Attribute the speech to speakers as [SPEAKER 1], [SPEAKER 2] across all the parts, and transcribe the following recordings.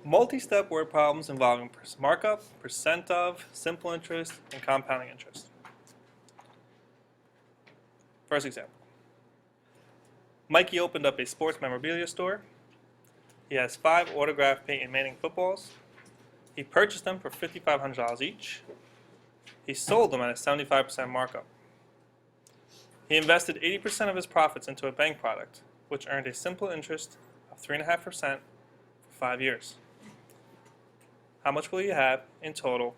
[SPEAKER 1] Multi-step word problems involving markup, percent of, simple interest, and compounding interest. First example. Mikey opened up a sports memorabilia store. He has 5 autographed Peyton Manning footballs. He purchased them for $5,500 each. He sold them at a 75% markup. He invested 80% of his profits into a bank product, which earned a simple interest of 3.5% for 5 years. How much will you have in total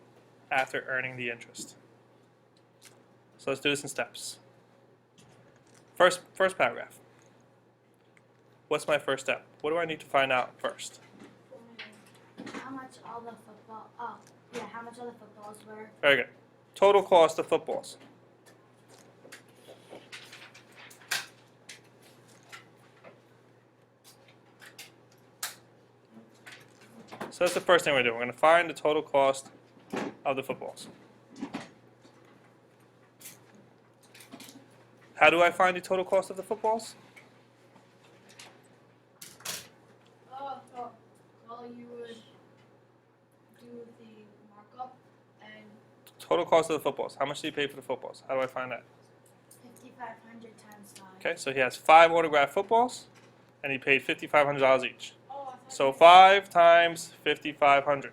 [SPEAKER 1] after earning the interest? So let's do this in steps. First paragraph. What's my first step? What do I need to find out first?
[SPEAKER 2] How much all the footballs were.
[SPEAKER 1] Very good. Total cost of footballs. So that's the first thing we're doing. We're going to find the total cost of the footballs. How do I find the total cost of the footballs?
[SPEAKER 2] Well, you would do the markup and
[SPEAKER 1] Total cost of the footballs. How much did he pay for the footballs? How do I find that?
[SPEAKER 2] 5,500 times 5.
[SPEAKER 1] Okay, so he has 5 autographed footballs, and he paid $5,500 each.
[SPEAKER 2] Oh,
[SPEAKER 1] So 5 times 5,500.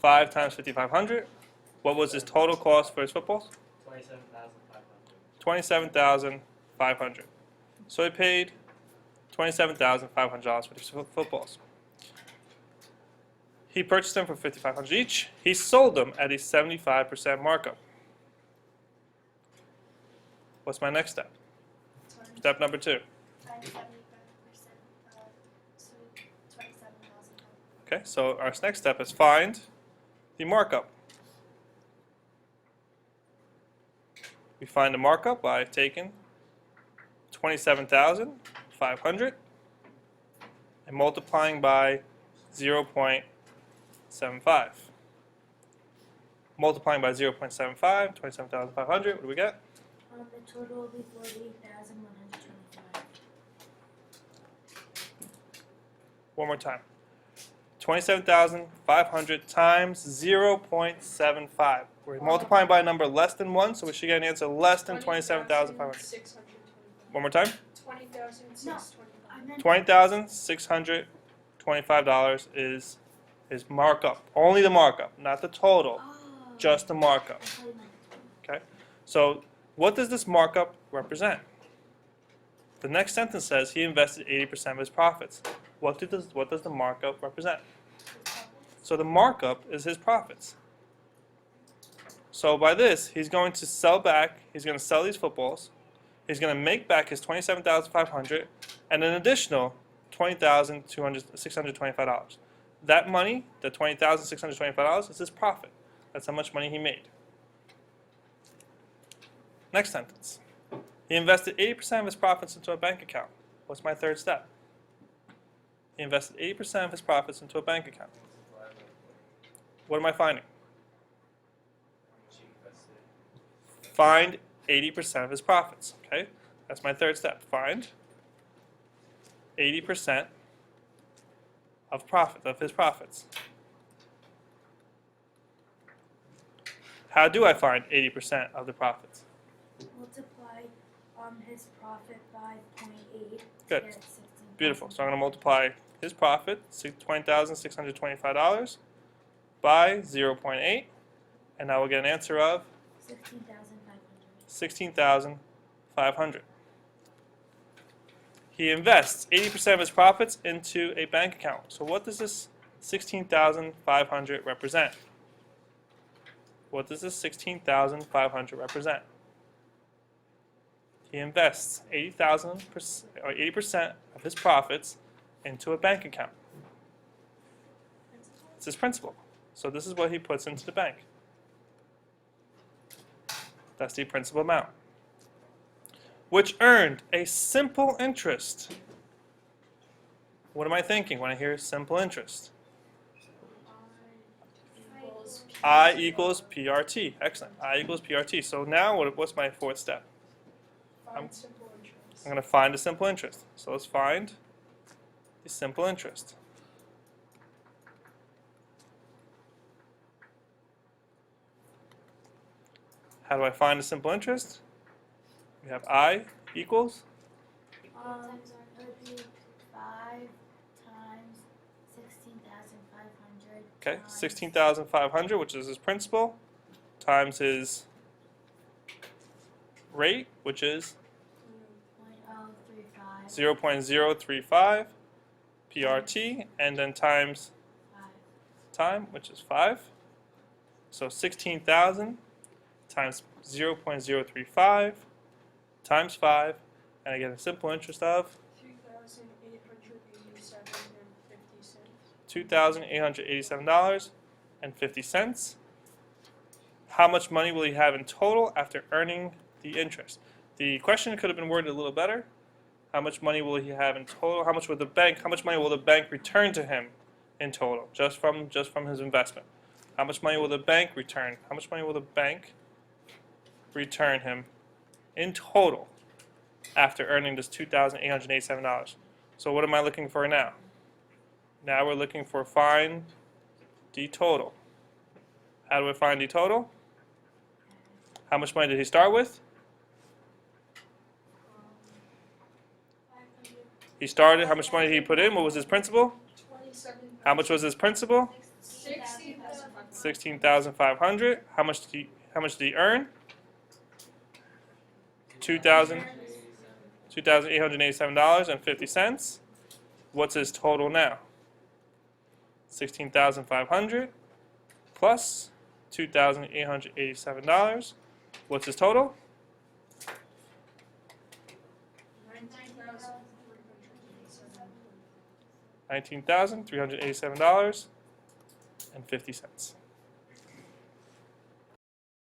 [SPEAKER 1] 5 times 5,500. What was his total cost for his footballs? $27,500. So he paid $27,500 for these footballs. He purchased them for $5,500 each. He sold them at a 75% markup. What's my next step? Step number 2.
[SPEAKER 2] Find 75%, so 27,000.
[SPEAKER 1] Okay, so our next step is find the markup. We find the markup by taking 27,500 and multiplying by 0.75. Multiplying by 0.75, 27,500, what do we get?
[SPEAKER 2] The total will be 48,125.
[SPEAKER 1] One more time. 27,500 times 0.75. We're multiplying by a number less than 1, so we should get an answer less than 27,500. One more time. $20,625 is his markup. Only the markup, not the total. Just the markup. Okay? So what does this markup represent? The next sentence says he invested 80% of his profits. What does the markup represent? So the markup is his profits. So by this, he's going to sell these footballs. He's going to make back his $27,500 and an additional $20,625. That money, the $20,625, is his profit. That's how much money he made. Next sentence. He invested 80% of his profits into a bank account. What's my third step? He invested 80% of his profits into a bank account. What am I finding? Find 80% of his profits. Okay, that's my third step. Find 80% of his profits. How do I find 80% of the profits?
[SPEAKER 2] Multiply his profit by 0.8.
[SPEAKER 1] Good. Beautiful. So I'm going to multiply his profit, $20,625, by 0.8, and now we'll get an answer of 16,500. He invests 80% of his profits into a bank account. So what does this 16,500 represent? What does this 16,500 represent? He invests 80% of his profits into a bank account. It's his principal. So this is what he puts into the bank. That's the principal amount, which earned a simple interest. What am I thinking when I hear simple interest? I equals PRT. Excellent. I equals PRT. So now what's my fourth step? I'm going to find a simple interest. So let's find is simple interest. How do I find the simple interest? We have I equals
[SPEAKER 2] It would be 5 times 16,500.
[SPEAKER 1] okay, 16,500, which is his principal, times his rate, which is 0.035 PRT, and then times time, which is 5. So 16,000 times 0.035 times 5, and I get a simple interest of $2,887.50. How much money will he have in total after earning the interest? The question could have been worded a little better. How much money will he have in total? How much money will the bank return to him in total, just from his investment? How much money will the bank return? How much money will the bank return him in total after earning this $2,887? So what am I looking for now? Now we're looking for find the total. How do I find the total? How much money did he start with? He started, how much money did he put in? What was his principal? How much was his principal? 16,500. How much did he earn? $2,887.50. What's his total now? 16,500 plus $2,887. What's his total? $19,387.50.